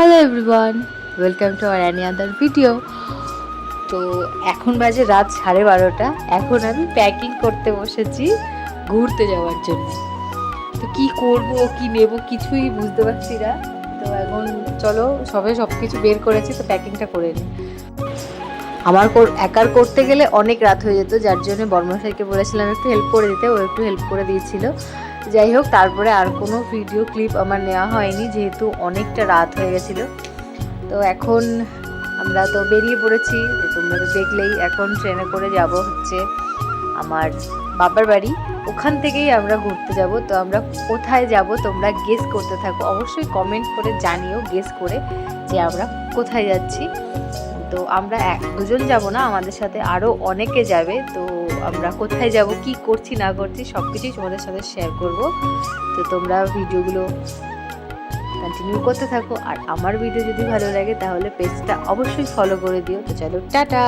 Hello everyone, welcome to our any other video. তো এখন বাজে রাত 12:30। এখন আমি প্যাকিং করতে বসেছি ঘুরতে যাওয়ার জন্য। তো কি করব কি নেব কিছুই বুঝতে পারছি না। তো এখন চলো সব কিছু বের করেছি, তো প্যাকিংটা করে নিই। আমার একার করতে গেলে অনেক রাত হয়ে যেত, যার জন্য বর্মশাইকে বলেছিলাম একটু হেল্প করে দিতে, ও একটু হেল্প করে দিয়েছিল। যাই হোক, তারপরে আর কোনো ভিডিও ক্লিপ আমার নেওয়া হয়নি, যেহেতু অনেকটা রাত হয়ে গেছিলো। তো এখন আমরা তো বেরিয়ে পড়েছি, তো তোমরা তো দেখলেই। এখন ট্রেনে করে যাব হচ্ছে আমার বাবার বাড়ি, ওখান থেকেই আমরা ঘুরতে যাব। তো আমরা কোথায় যাব তোমরা গেস করতে থাকো, অবশ্যই কমেন্ট করে জানিও গেস করে যে আমরা কোথায় যাচ্ছি। তো আমরা দুজন যাব না, আমাদের সাথে আরও অনেকে যাবে। তো আমরা কোথায় যাব, কি করছি না করছি সব কিছুই তোমাদের সাথে শেয়ার করব। তো তোমরা ভিডিওগুলো কন্টিনিউ করতে থাকো, আর আমার ভিডিও যদি ভালো লাগে তাহলে পেজটা অবশ্যই ফলো করে দিও। তো চলো, টাটা।